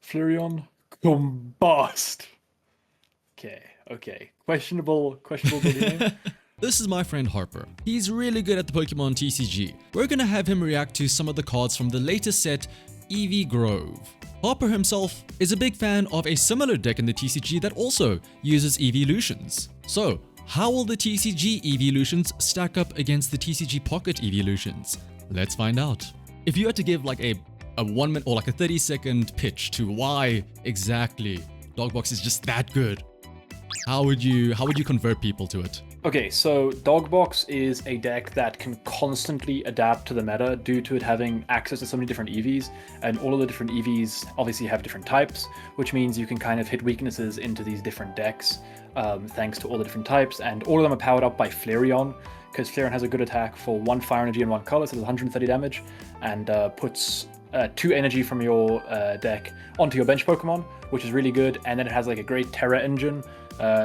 Flareon, combust. Okay. Questionable name. This is my friend Harper. He's really good at the Pokemon TCG. We're gonna have him react to some of the cards from the latest set, Eevee Grove. Harper himself is a big fan of a similar deck in the TCG that also uses Eeveelutions. So, how will the TCG Eeveelutions stack up against the TCG Pocket Eeveelutions? Let's find out. If you had to give like a 1 minute or like a 30-second pitch to why exactly Dogbox is just that good, how would you convert people to it? Okay, so Dogbox is a deck that can constantly adapt to the meta due to it having access to so many different Eevees, and all of the different Eevees obviously have different types, which means you can kind of hit weaknesses into these different decks thanks to all the different types, and all of them are powered up by Flareon, because Flareon has a good attack for 1 fire energy and 1 color, so it's 130 damage, and puts 2 energy from your deck onto your bench Pokemon, which is really good, and then it has like a great Terra engine.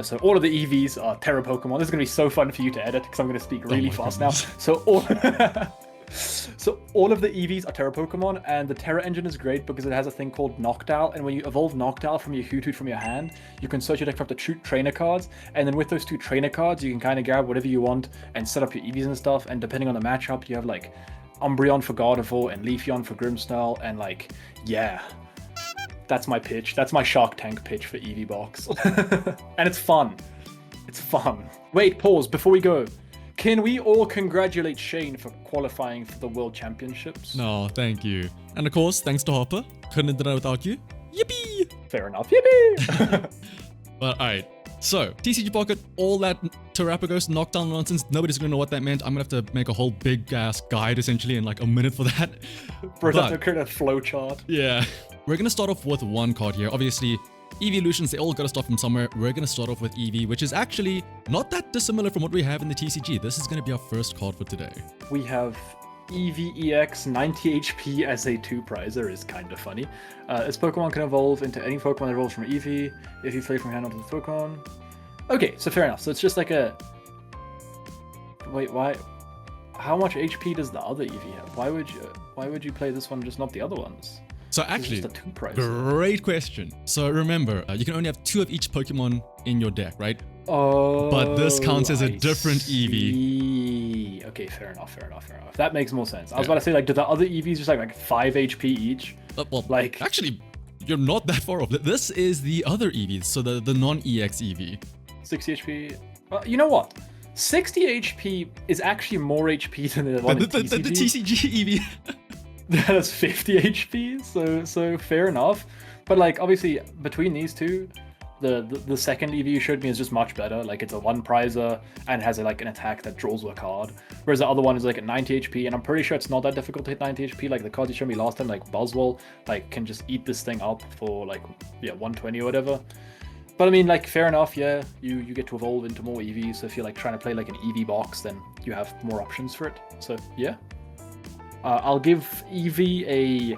So all of the Eevees are Terra Pokemon. This is going to be so fun for you to edit because I'm going to speak really fast now. So all of the Eevees are Terra Pokemon, and the Terra engine is great because it has a thing called Noctowl, and when you evolve Noctowl from your Hoothoot from your hand, you can search your deck for up to 2 trainer cards, and then with those 2 trainer cards, you can kind of grab whatever you want and set up your Eevees and stuff, and depending on the matchup, you have like Umbreon for Gardevoir and Leafeon for Grimmsnarl, and like, yeah. That's my pitch. That's my Shark Tank pitch for Eevee Box. And it's fun. It's fun. Wait, pause. Before we go, can we all congratulate Shane for qualifying for the World Championships? No, thank you. And of course, thanks to Harper. Couldn't have done it without you. Yippee! Fair enough. Yippee! But alright, so TCG Pocket, all that Terrapagos knockdown nonsense, nobody's gonna know what that meant. I'm gonna have to make a whole big ass guide essentially in like a minute for that. Bro, that's a kind of flow chart. Yeah. We're gonna start off with one card here. Obviously, Eeveelutions, they all gotta start from somewhere. We're gonna start off with Eevee, which is actually not that dissimilar from what we have in the TCG. This is gonna be our first card for today. We have Eevee EX 90 HP as a 2-prizer is kind of funny. This Pokemon can evolve into any Pokemon that evolves from Eevee if you play from hand onto the Pokemon. Okay, so fair enough. So it's just like a... Wait, why? How much HP does the other Eevee have? Why would you play this one, just not the other ones? So actually, just a 2-prizer. Great question. So remember, you can only have 2 of each Pokemon in your deck, right? Oh, but this counts as a different Eevee. Okay, fair enough. That makes more sense. I was about to say, like, do the other Eevees just like 5 HP each? Well, like, actually, you're not that far off. This is the other Eevees, so the non-EX Eevee. 60 HP. You know what? 60 HP is actually more HP than the one in TCG. The TCG Eevee. That's 50 HP, so fair enough. But like, obviously, between these two, the second Eevee you showed me is just much better. Like, it's a 1-prizer and has like an attack that draws a card, whereas the other one is like at 90 HP, and I'm pretty sure it's not that difficult to hit 90 HP. Like the cards you showed me last time, like Buzzwole, like can just eat this thing up for like 120 or whatever. But I mean, like, fair enough, yeah, you get to evolve into more Eevees, so if you're like trying to play like an Eevee box, then you have more options for it. So yeah. I'll give Eevee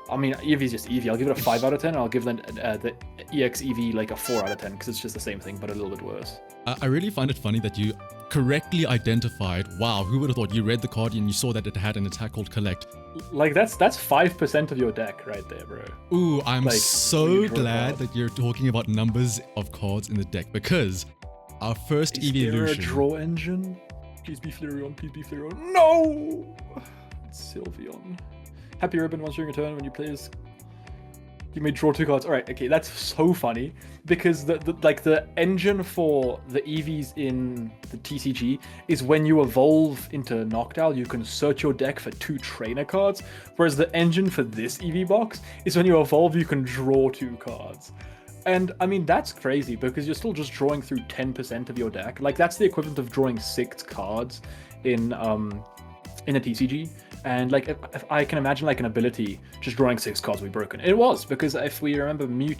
Eevee's just Eevee. I'll give it a 5 out of 10. I'll give the EX Eevee like a 4 out of 10 because it's just the same thing, but a little bit worse. I really find it funny that you correctly identified, wow, who would have thought, you read the card and you saw that it had an attack called Collect. Like, that's 5% of your deck right there, bro. Ooh, I'm like, so glad that you're talking about numbers of cards in the deck, because our first Eeveelution... Is there a draw engine? Please be Flareon, please be Flareon. No! Sylveon. Happy Ribbon once during a turn when you play as... You may draw 2 cards. Alright, okay, that's so funny. Because the engine for the Eevees in the TCG is when you evolve into Noctowl, you can search your deck for 2 trainer cards. Whereas the engine for this Eevee box is when you evolve, you can draw 2 cards. And I mean, that's crazy because you're still just drawing through 10% of your deck. Like, that's the equivalent of drawing 6 cards in a TCG. And like, if I can imagine like an ability just drawing 6 cards would be broken. It was, because if we remember, Mew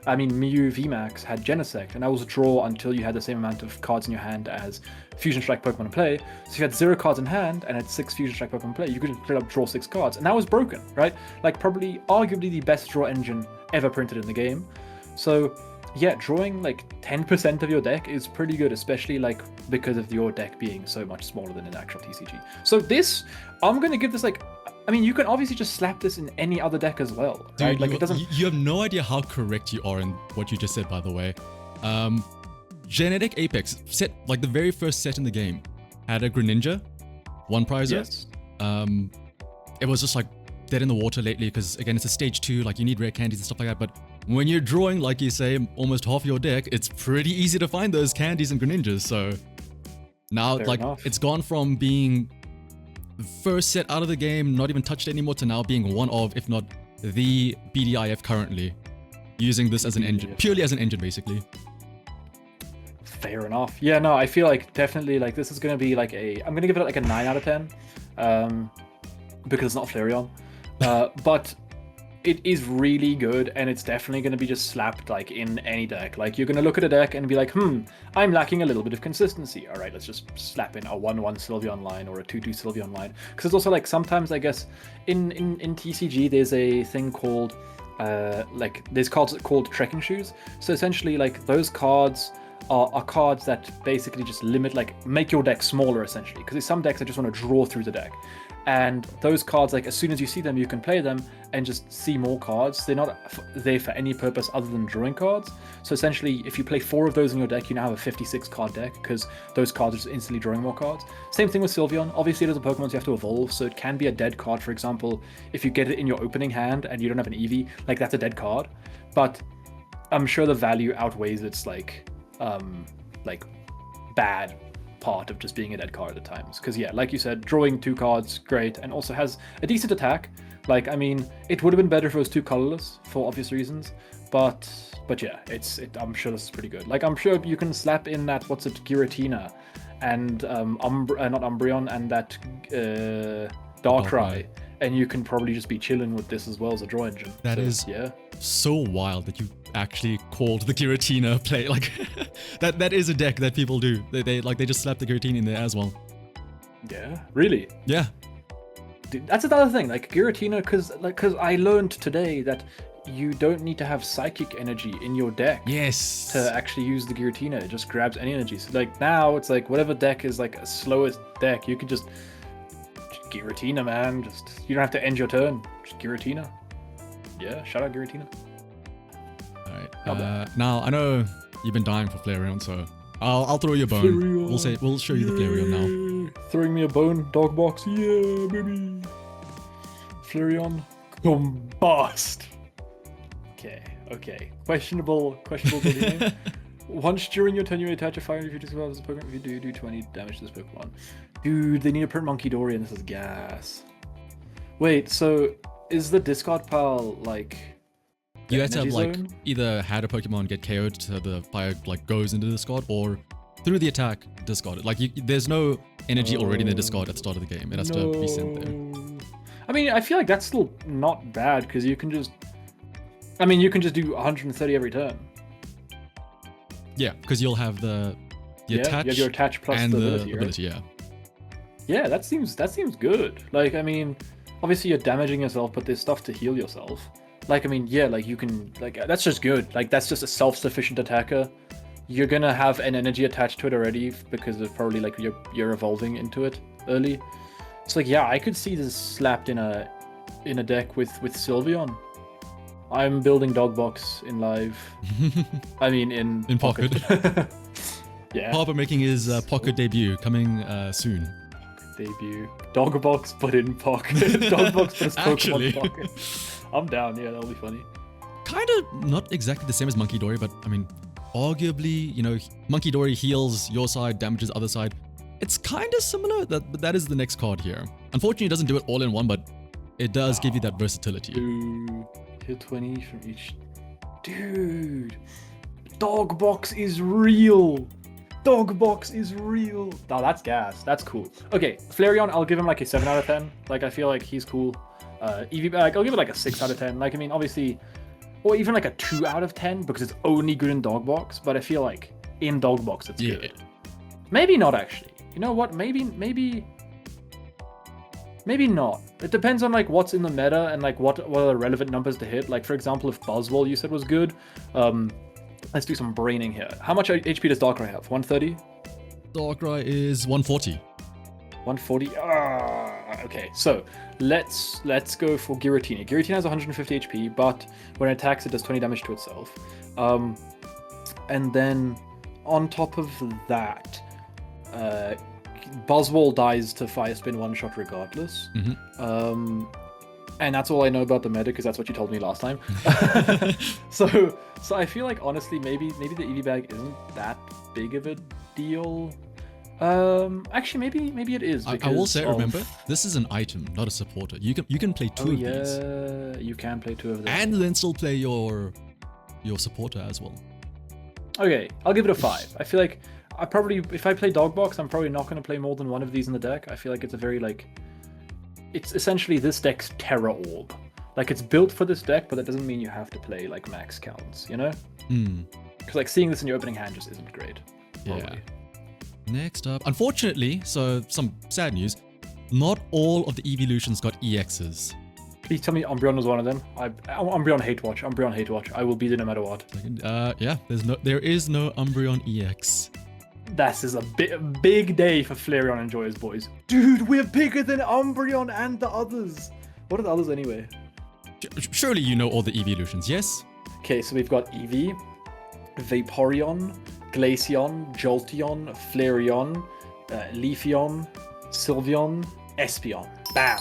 VMAX had Genesect, and that was a draw until you had the same amount of cards in your hand as Fusion Strike Pokemon in play. So if you had 0 cards in hand and had 6 Fusion Strike Pokemon in play, you could straight up draw 6 cards, and that was broken, right? Like, probably arguably the best draw engine ever printed in the game. So yeah, drawing like 10% of your deck is pretty good, especially like because of your deck being so much smaller than an actual TCG. So this, I'm gonna give this like I mean, you can obviously just slap this in any other deck as well, Dude, right? Like it doesn't. you have no idea how correct you are in what you just said, by the way. Genetic Apex set, like the very first set in the game, had a Greninja, one prizer. Yes. It was just like dead in the water lately because again, it's a stage 2, like you need rare candies and stuff like that. But when you're drawing, like you say, almost half your deck, it's pretty easy to find those candies and Greninjas. So now, Fair like, enough. it's gone from being the first set out of the game, not even touched anymore, to now being one of, if not the BDIF currently, using this as an engine, purely as an engine, basically. Fair enough. Yeah, no, I feel like definitely like this is gonna be like I'm gonna give it like a 9 out of 10, because it's not Flareon, but it is really good, and it's definitely gonna be just slapped like in any deck. Like you're gonna look at a deck and be like, I'm lacking a little bit of consistency. All right, let's just slap in a 1/1 Sylveon line or a 2/2 Sylveon line, because it's also like sometimes I guess in TCG there's a thing called like there's cards called trekking shoes. So essentially like those cards are cards that basically just limit, like make your deck smaller essentially, because there's some decks that just want to draw through the deck, and those cards, like as soon as you see them you can play them and just see more cards. They're not there for any purpose other than drawing cards. So essentially if you play 4 of those in your deck, you now have a 56 card deck because those cards are just instantly drawing more cards. Same thing with Sylveon. Obviously there's a Pokemon you have to evolve, so it can be a dead card. For example, if you get it in your opening hand and you don't have an Eevee, like that's a dead card, but I'm sure the value outweighs its like bad part of just being a dead card at times. Because yeah, like you said, drawing 2 cards, great, and also has a decent attack. Like, I mean, it would have been better if it was 2 colorless for obvious reasons, but yeah, I'm sure this is pretty good. Like, I'm sure you can slap in that, what's it, Giratina, and not Umbreon, and that Darkrai, and you can probably just be chilling with this as well as a draw engine. That is so wild that you actually called the Giratina play. Like that is a deck that people do. They just slap the Giratina in there as well. Yeah, really? Yeah. Dude, that's another thing. Like Giratina, because I learned today that you don't need to have psychic energy in your deck. Yes. To actually use the Giratina. It just grabs any energy. So like now it's like whatever deck is like a slowest deck, you can just Giratina, man. Just you don't have to end your turn. Just Giratina. Yeah, shout out Giratina. Alright. Now I know you've been dying for Flareon, so I'll throw you a bone. Flareon. We'll show you the Flareon now. Throwing me a bone, dog box, yeah, baby. Flareon, combust. Okay. Questionable name. Once during your turn, you may attach a fire if you discard this Pokemon. If you do 20 damage to this Pokemon. Dude, they need to print Monkey Dory, and this is gas. Wait, so is the discard pile like? You have to have like zone? either had a Pokemon get KO'd so the fire like goes into the discard, or through the attack discard it. Like there's no energy already in the discard at the start of the game. It has to be sent there. I mean, I feel like that's still not bad because you can just. I mean, you can just do 130 every turn. Yeah, because you'll have the attach, you have your attach plus and the the ability, ability, right? yeah. Yeah, that seems good. Like, I mean, obviously you're damaging yourself, but there's stuff to heal yourself. Like, I mean, yeah, like you can, like that's just good. Like that's just a self-sufficient attacker. You're gonna have an energy attached to it already because of probably like you're evolving into it early. It's like, yeah, I could see this slapped in a deck with Sylveon. I'm building Dogbox in live. I mean, in Pocket. Yeah. Harper making his Pocket debut coming soon. Debut. Dogbox, but in Pocket. Dogbox plus Actually. Pokemon Pocket. I'm down. Yeah, that'll be funny. Kind of not exactly the same as Monkey Dory, but I mean, arguably, you know, Monkey Dory heals your side, damages other side. It's kind of similar, but that is the next card here. Unfortunately, it doesn't do it all in one, but it does give you that versatility. Dude, hit 20 from each. Dude, Dogbox is real. Dogbox is real. Oh, that's gas. That's cool. Okay, Flareon, I'll give him like a 7 out of 10. Like, I feel like he's cool. Eevee Bag, I'll give it like a 6 out of 10. Like, I mean, obviously, or even like a 2 out of 10 because it's only good in Dogbox. But I feel like in Dogbox, it's good. Maybe not actually. You know what? Maybe not. It depends on like what's in the meta and like what are the relevant numbers to hit. Like for example, if Buzzwole you said was good, let's do some braining here. How much HP does Darkrai have? 130? Darkrai is 140. 140. Okay, so let's go for Giratina. Giratina has 150 HP, but when it attacks, it does 20 damage to itself. And then on top of that, Buzzwole dies to Fire Spin one shot regardless. And that's all I know about the meta because that's what you told me last time. So I feel like honestly, maybe the Eevee Bag isn't that big of a deal. Actually, maybe it is. I will say, remember, this is an item, not a supporter. You can play two of these. Yeah, you can play two of them. And then still play your supporter as well. Okay, I'll give it a 5. I feel like if I play Dog Box, I'm probably not going to play more than one of these in the deck. I feel like it's a very it's essentially this deck's Terra Orb. Like it's built for this deck, but that doesn't mean you have to play like max counts, you know? Because like seeing this in your opening hand just isn't great. Probably. Yeah. Next up, unfortunately, so some sad news, not all of the Eeveelutions got EXs. Please tell me Umbreon was one of them. Umbreon hate watch. Umbreon hate watch. I will be there no matter what. Yeah, there is no Umbreon EX. This is a big day for Flareon and Joyous boys. Dude, we're bigger than Umbreon and the others. What are the others anyway? Surely you know all the Eeveelutions, yes? Okay, so we've got Eevee, Vaporeon, Glaceon, Jolteon, Flareon, Leafeon, Sylveon, Espeon. Bam!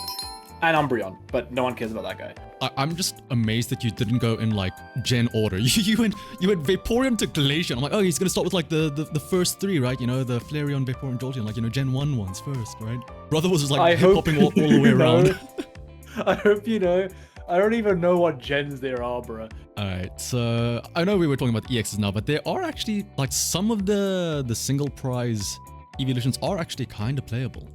And Umbreon, but no one cares about that guy. I'm just amazed that you didn't go in like gen order. You went Vaporeon to Glaceon. I'm like, oh, he's gonna start with like the first 3, right? You know, the Flareon, Vaporeon, Jolteon, like, you know, gen 1 ones first, right? Brother was just like popping all the way around. I hope you know. I don't even know what gens there are, bro. Alright, so I know we were talking about EXs now, but there are actually like some of the single prize Eeveelutions are actually kind of playable.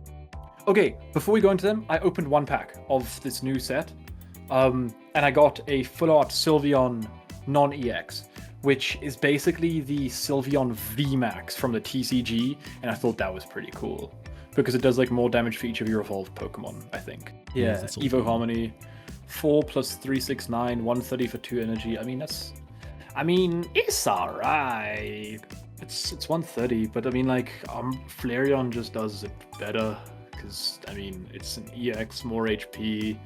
Okay, before we go into them, I opened one pack of this new set. And I got a full art Sylveon non-EX, which is basically the Sylveon VMAX from the TCG, and I thought that was pretty cool because it does like more damage for each of your evolved Pokemon, I think. Yeah, Evo Harmony, 4 + 3, 6, 9, 130 for 2 energy. I mean, it's alright. It's 130, but I mean, like, Flareon just does it better because I mean, it's an EX, more HP.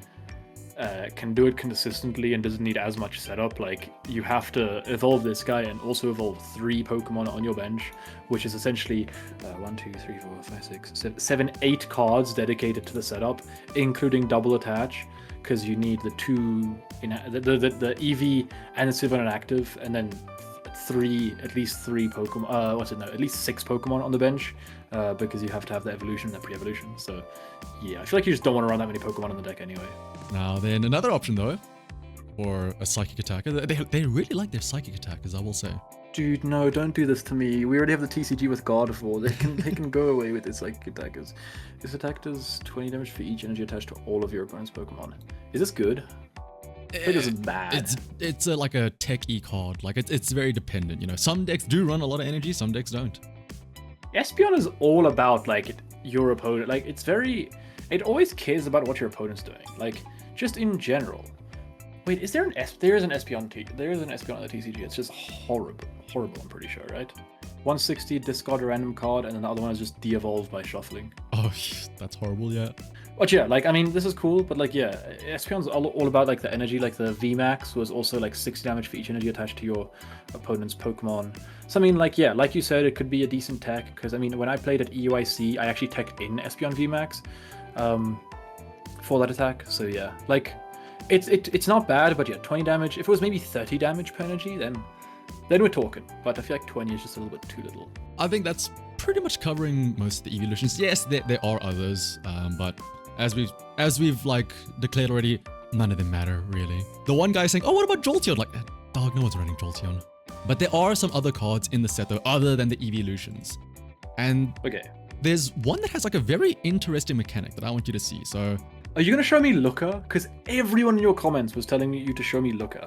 Can do it consistently and doesn't need as much setup. Like, you have to evolve this guy and also evolve 3 Pokemon on your bench, which is essentially 1, 2, 3, 4, 5, 6, 7, 8 cards dedicated to the setup, including double attach, because you need the 2 the Eevee and the Sylveon active, and then at least 3 Pokemon. At least 6 Pokemon on the bench, because you have to have the evolution and the pre-evolution. So yeah, I feel like you just don't want to run that many Pokemon on the deck anyway. Now then, another option though, for a psychic attacker. They really like their psychic attackers, I will say. Dude, no, don't do this to me. We already have the TCG with Gardevoir. They can go away with their psychic attackers. This attack does 20 damage for each energy attached to all of your opponent's Pokemon. Is this good? It isn't bad. It's like a tech E card. Like it's very dependent. You know, some decks do run a lot of energy, some decks don't. Espeon is all about like your opponent. Like it always cares about what your opponent's doing. Like, just in general. Wait, is there an there is an Espeon on the TCG. It's just horrible, I'm pretty sure, right? 160, discard a random card, and then the other one is just de-evolved by shuffling. Oh, that's horrible, yeah. But yeah, like, I mean, this is cool, but like, yeah, Espeon's all about like the energy. Like the VMAX was also like 60 damage for each energy attached to your opponent's Pokemon. So I mean, like, yeah, like you said, it could be a decent tech, because I mean, when I played at EUIC, I actually teched in Espeon VMAX for that attack. So yeah, like, it's not bad, but yeah, 20 damage. If it was maybe 30 damage per energy, then we're talking. But I feel like 20 is just a little bit too little. I think that's pretty much covering most of the Eeveelutions. Yes, there are others, but as we've like declared already, none of them matter really. The one guy saying, "Oh, what about Jolteon?" Like, dog, no one's running Jolteon. But there are some other cards in the set though, other than the Eeveelutions. And okay, there's one that has like a very interesting mechanic that I want you to see. So, are you gonna show me Looker? Because everyone in your comments was telling you to show me Looker.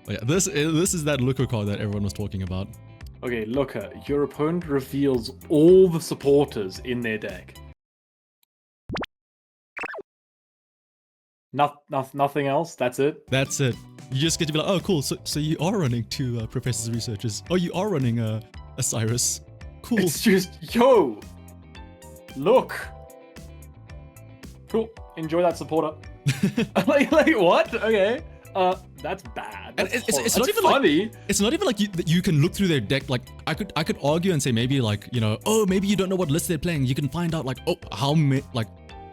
Oh, yeah, this is that Looker card that everyone was talking about. Okay, Looker. Your opponent reveals all the supporters in their deck. Nothing else? That's it? That's it. You just get to be like, oh, cool. So you are running 2 Professors Researchers. Oh, you are running a Cyrus. Cool. It's just, yo! Look! Cool. Enjoy that supporter. like what? Okay. That's bad. That's it's not that's even funny. like it's not even like you can look through their deck. Like I could argue and say maybe like, you know, oh, maybe you don't know what list they're playing. You can find out like, oh, how many, like,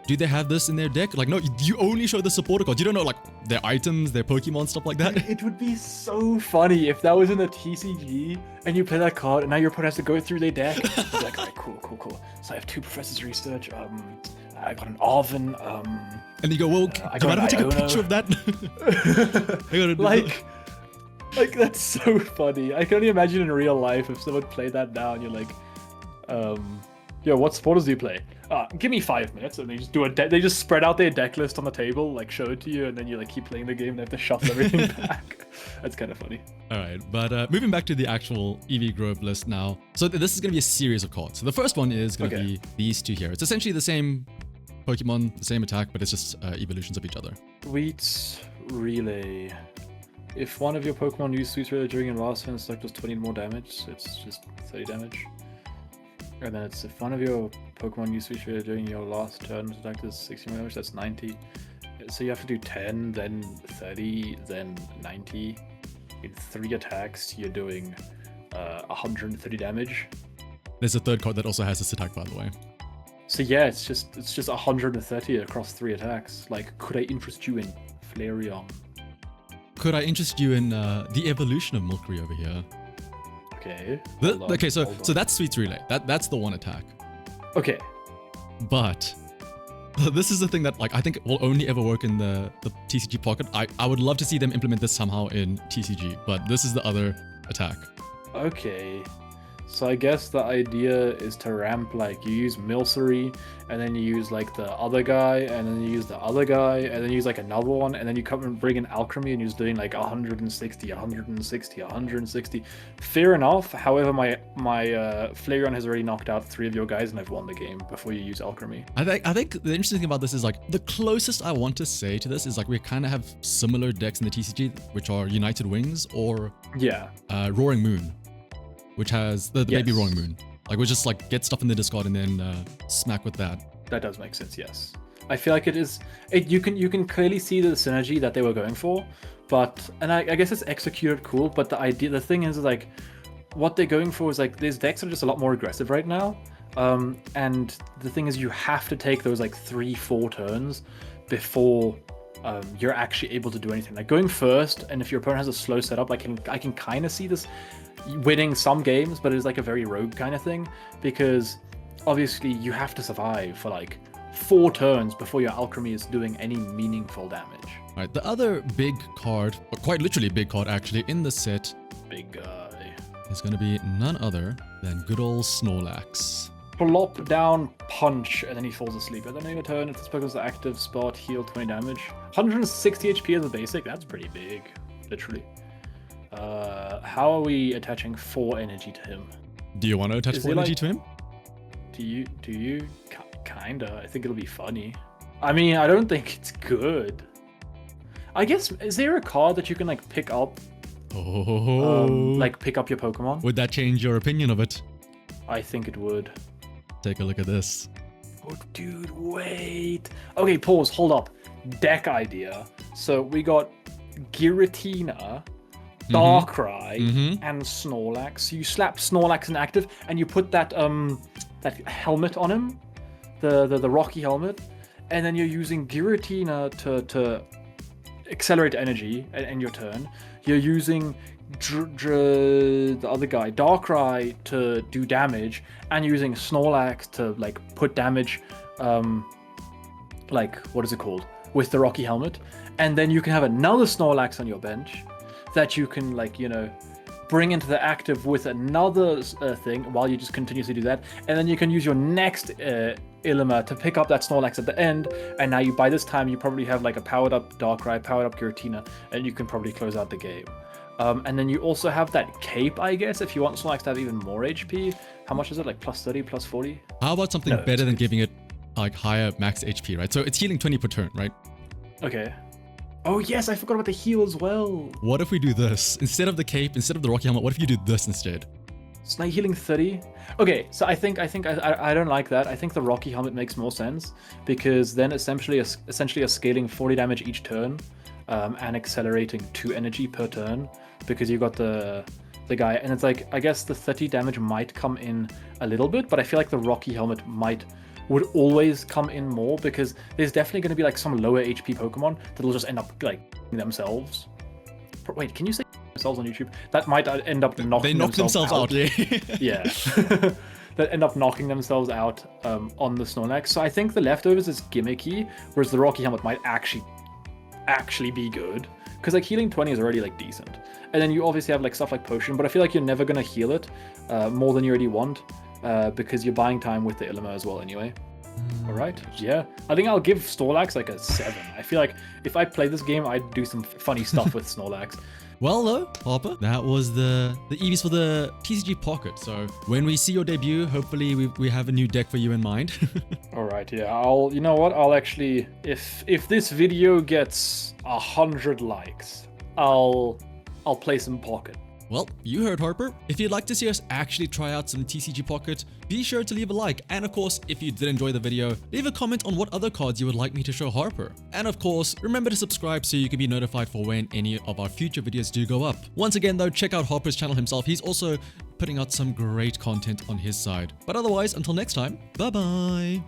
do they have this in their deck? Like, no, you only show the supporter cards. You don't know like their items, their Pokemon, stuff like that. It would be so funny if that was in a TCG and you play that card and now your opponent has to go through their deck. You'd be like, all right, cool. So I have 2 Professors Research. I got an Arven. And you go, well, I do you mind if I take a Iono. picture of that? I gotta do like that's so funny. I can only imagine in real life if someone played that now and you're like, yo, what supporters do you play? Give me 5 minutes, and they just do they just spread out their deck list on the table, like show it to you, and then you like keep playing the game. And they have to shuffle everything back. That's kind of funny. All right, but moving back to the actual Eevee Grove list now. So this is going to be a series of cards. So the first one is going to be these 2 here. It's essentially the same Pokemon, the same attack, but it's just evolutions of each other. Sweet Relay. If one of your Pokemon used Sweet Relay during your last turn, it's like plus 20 more damage. It's just 30 damage. And then it's if one of your Pokemon used Sweet Relay during your last turn, attack is 60 more damage, that's 90. So you have to do 10, then 30, then 90. In 3 attacks, you're doing 130 damage. There's a third card that also has this attack, by the way. So yeah, it's just 130 across 3 attacks. Like, could I interest you in Flareon? Could I interest you in the evolution of Milky over here? Okay. Okay, so that's Sweet Relay. That's the one attack. Okay. But this is the thing that like I think will only ever work in the TCG Pocket. I would love to see them implement this somehow in TCG, but this is the other attack. Okay. So I guess the idea is to ramp, like, you use Milcery, and then you use, like, the other guy, and then you use the other guy, and then you use, like, another one, and then you come and bring in Alchemy, and you're just doing, like, 160, 160, 160. Fair enough. However, my Flareon has already knocked out 3 of your guys, and I've won the game before you use Alchemy. I think the interesting thing about this is, like, the closest I want to say to this is, like, we kind of have similar decks in the TCG, which are United Wings or Roaring Moon, which has the baby Roaring Moon. Like, we just like get stuff in the discard and then smack with that. That does make sense, yes. I feel like you can clearly see the synergy that they were going for, and I guess it's executed cool, but the thing is like, what they're going for is like, these decks are just a lot more aggressive right now, and the thing is you have to take those like 3-4 turns before you're actually able to do anything. Like going first, and if your opponent has a slow setup, I can kind of see this winning some games, but it's like a very rogue kind of thing, because obviously you have to survive for like 4 turns before your Alchemy is doing any meaningful damage. Right, the other big card, or quite literally big card actually, in the set, Big guy. is going to be none other than good old Snorlax. Plop down, punch, and then he falls asleep. At the end of your turn, if this Pokemon's the active spot, heal 20 damage. 160 HP as a basic, that's pretty big, literally. How are we attaching 4 energy to him? Do you want to attach 4 energy to him? Do you? Kinda. I think it'll be funny. I mean, I don't think it's good. I guess, is there a card that you can like pick up? Like pick up your Pokemon? Would that change your opinion of it? I think it would. Take a look at this. Oh, dude, wait. Okay, pause. Hold up. Deck idea. So we got Giratina, Darkrai, and Snorlax. So you slap Snorlax in active, and you put that that helmet on him, the rocky helmet, and then you're using Giratina to accelerate energy in your turn. You're using the other guy, Darkrai, to do damage, and you're using Snorlax to like put damage, like what is it called, with the rocky helmet, and then you can have another Snorlax on your bench that you can like, you know, bring into the active with another thing while you just continuously do that, and then you can use your next Ilima to pick up that Snorlax at the end, and now by this time you probably have like a powered up Darkrai, powered up Giratina, and you can probably close out the game. And then you also have that cape, I guess, if you want Snorlax to have even more HP. How much is it? Like plus 30, plus 40? How about something better than giving it like higher max HP, right? So it's healing 20 per turn, right? Okay. Oh yes, I forgot about the heal as well. What if we do this? Instead of the cape, instead of the rocky helmet, what if you do this instead? Snake healing 30. Okay, so I don't like that. I think the Rocky Helmet makes more sense because then essentially a scaling 40 damage each turn, and accelerating 2 energy per turn because you got the guy, and it's like I guess the 30 damage might come in a little bit, but I feel like the Rocky Helmet would always come in more because there's definitely going to be like some lower HP Pokemon that'll just end up like themselves. Wait, can you say themselves on YouTube? That might end up knocking themselves out. Yeah. Yeah. That end up knocking themselves out on the Snorlax. So I think the leftovers is gimmicky, whereas the Rocky Helmet might actually be good. Because like healing 20 is already like decent. And then you obviously have like stuff like Potion, but I feel like you're never going to heal it more than you already want because you're buying time with the Illimer as well anyway. Alright, yeah. I think I'll give Snorlax like a 7. I feel like if I play this game, I'd do some funny stuff with Snorlax. Well though, Harper, that was the Eevees for the TCG Pocket. So when we see your debut, hopefully we have a new deck for you in mind. Alright, yeah, you know what, I'll actually, if this video gets 100 likes, I'll play some Pocket. Well, you heard Harper. If you'd like to see us actually try out some TCG Pocket, be sure to leave a like. And of course, if you did enjoy the video, leave a comment on what other cards you would like me to show Harper. And of course, remember to subscribe so you can be notified for when any of our future videos do go up. Once again though, check out Harper's channel himself. He's also putting out some great content on his side. But otherwise, until next time, bye bye.